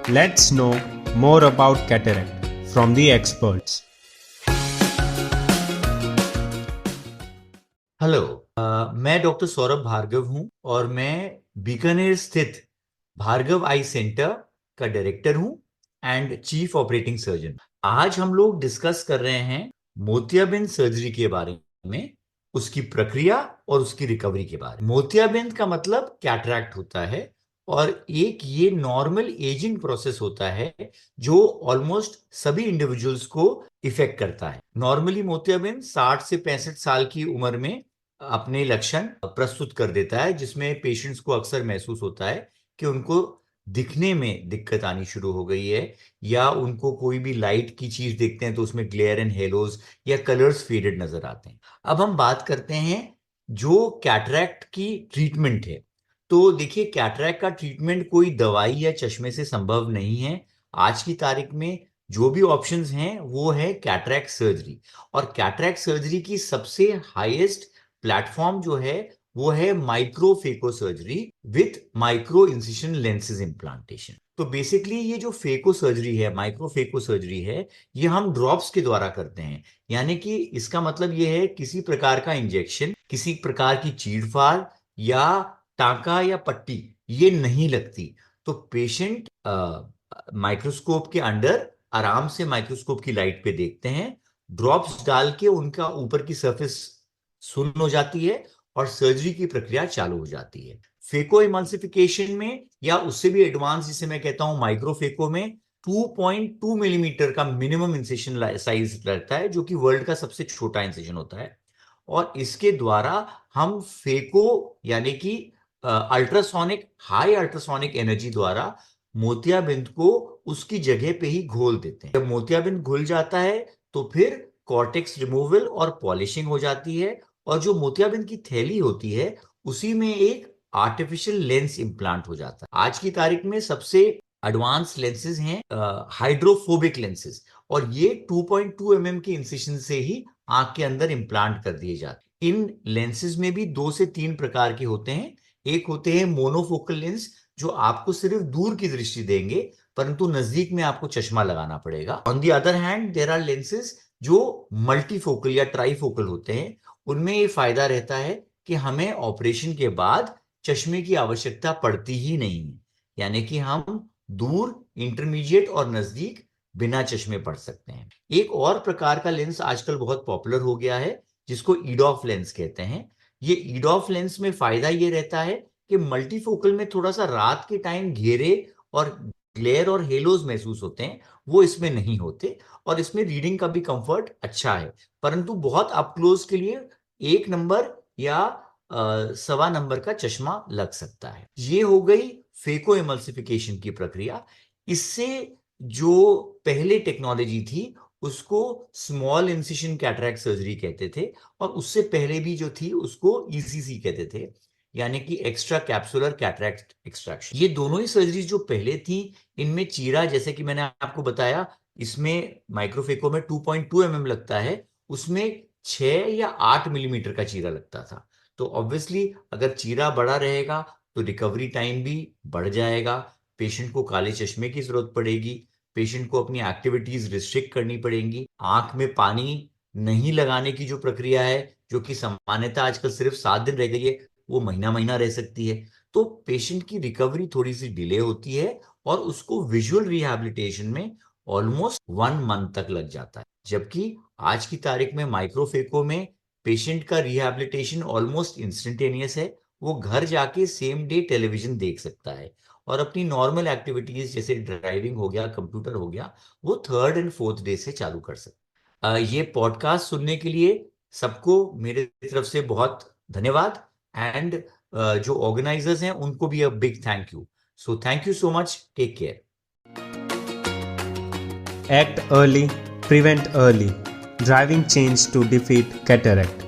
Let's know more about cataract from the experts. Hello, मैं doctor Saurabh Bhargava हूं और मैं बीकानेर स्थित भार्गव आई सेंटर का डायरेक्टर हूं एंड चीफ ऑपरेटिंग सर्जन। आज हम लोग डिस्कस कर रहे हैं मोतियाबिंद सर्जरी के बारे में, उसकी प्रक्रिया और उसकी रिकवरी के बारे में। मोतियाबिंद का मतलब कैटरैक्ट होता है और एक ये नॉर्मल एजिंग प्रोसेस होता है जो ऑलमोस्ट सभी इंडिविजुअल्स को इफेक्ट करता है। नॉर्मली मोतियाबिंद 60 से 65 साल की उम्र में अपने लक्षण प्रस्तुत कर देता है, जिसमें पेशेंट्स को अक्सर महसूस होता है कि उनको दिखने में दिक्कत आनी शुरू हो गई है, या उनको कोई भी लाइट की चीज देखते हैं तो उसमें ग्लेयर एंड हेलोज या कलर्स फेडेड नजर आते हैं। अब हम बात करते हैं जो कैटरैक्ट की ट्रीटमेंट है। तो देखिए, कैटरैक्ट का ट्रीटमेंट कोई दवाई या चश्मे से संभव नहीं है। आज की तारीख में जो भी ऑप्शंस हैं वो है कैटरैक्ट सर्जरी, और कैटरैक्ट सर्जरी की सबसे हाईएस्ट प्लेटफॉर्म जो है वो है microphaco surgery with micro incision lenses implantation. तो बेसिकली ये जो फेको सर्जरी है, माइक्रोफेको सर्जरी है, ये हम ड्रॉप्स के द्वारा करते हैं। यानी कि इसका मतलब ये है किसी प्रकार का इंजेक्शन, किसी प्रकार की चीरफाड़ या टांका या पट्टी ये नहीं लगती। तो पेशेंट माइक्रोस्कोप के अंडर आराम से माइक्रोस्कोप की लाइट पे देखते हैं, ड्रॉप्स डाल के उनका ऊपर की सरफेस सुन्न हो जाती है और सर्जरी की प्रक्रिया चालू हो जाती है। फेको इमल्सिफिकेशन में या उससे भी एडवांस जिसे मैं कहता हूं माइक्रोफेको में 2.2 मिलीमीटर का मिनिमम इंसेशन साइज रहता है, जो कि वर्ल्ड का सबसे छोटा इंसेशन होता है। और इसके द्वारा हम फेको यानी कि अल्ट्रासोनिक, हाई अल्ट्रासोनिक एनर्जी द्वारा मोतियाबिंद को उसकी जगह पे ही घोल देते हैं। जब मोतियाबिंद घुल जाता है तो फिर कॉर्टेक्स रिमूवल और पॉलिशिंग हो जाती है, और जो मोतियाबिंद की थैली होती है उसी में एक आर्टिफिशियल लेंस इंप्लांट हो जाता है। आज की तारीख में सबसे एडवांस लेंसेज हैं हाइड्रोफोबिक लेंसेज, और ये 2.2 mm के इंसिशन से ही आंख के अंदर इंप्लांट कर दिए जाते हैं। इन लेंसेज में भी 2 से 3 प्रकार के होते हैं। एक होते हैं मोनोफोकल लेंस, जो आपको सिर्फ दूर की दृष्टि देंगे, परंतु नजदीक में आपको चश्मा लगाना पड़ेगा। On the other hand there are lenses जो मल्टीफोकल या ट्राइफोकल होते हैं। उनमें ये फायदा रहता है कि हमें ऑपरेशन के बाद चश्मे की आवश्यकता पड़ती ही नहीं है, यानी कि हम दूर, इंटरमीडिएट और नजदीक बिना चश्मे पढ़ सकते हैं। एक और प्रकार का लेंस आजकल बहुत पॉपुलर हो गया है, जिसको ईडॉफ लेंस कहते हैं। ये ईडॉफ लेंस में फायदा ये रहता है कि मल्टीफोकल में थोड़ा सा रात के टाइम घेरे और ग्लेयर और हेलोज महसूस होते हैं, वो इसमें नहीं होते, और इसमें रीडिंग का भी कंफर्ट अच्छा है। परंतु बहुत अप क्लोज के लिए 1 नंबर या 1.25 नंबर का चश्मा लग सकता है। ये हो गई फेको इमल्सिफिकेशन की प्रक्रिया। इससे जो पहले टेक्नोलॉजी थी उसको स्मॉल इंसिशन कैटरैक्ट सर्जरी कहते थे, और उससे पहले भी जो थी उसको ईसीसी कहते थे, यानी कि एक्स्ट्रा कैप्सुलर कैटरैक्ट एक्सट्रैक्शन। ये दोनों ही सर्जरीज जो पहले थी, इनमें चीरा, जैसे कि मैंने आपको बताया, इसमें माइक्रोफेको में 2.2 mm लगता है, उसमें 6 या 8 मिलीमीटर का चीरा लगता था। तो ऑब्वियसली अगर चीरा बड़ा रहेगा तो रिकवरी टाइम भी बढ़ जाएगा, पेशेंट को काले चश्मे की जरूरत पड़ेगी, पेशेंट को अपनी एक्टिविटीज रिस्ट्रिक्ट करनी पड़ेंगी, आंख में पानी नहीं लगाने की जो प्रक्रिया है, जो कि सामान्यतः आजकल सिर्फ 7 दिन रह गई है, वो महीना महीना रह सकती है। तो पेशेंट की रिकवरी थोड़ी सी डिले होती है और उसको विजुअल रिहैबिलिटेशन में ऑलमोस्ट 1 मंथ तक लग जाता है। जबकि आज की तारीख में माइक्रोफेको में पेशेंट का रिहैबिलिटेशन ऑलमोस्ट इंस्टेंटेनियस है। वो घर जाके सेम डे टेलीविजन देख सकता है और अपनी नॉर्मल एक्टिविटीज जैसे ड्राइविंग हो गया, कंप्यूटर हो गया, वो 3rd एंड 4th डे से चालू कर सकता है। ये पॉडकास्ट सुनने के लिए सबको मेरे तरफ से बहुत धन्यवाद, एंड जो ऑर्गेनाइजर्स हैं उनको भी a big thank you. So thank you so much, take care. Act early, prevent early. Driving change to defeat cataract.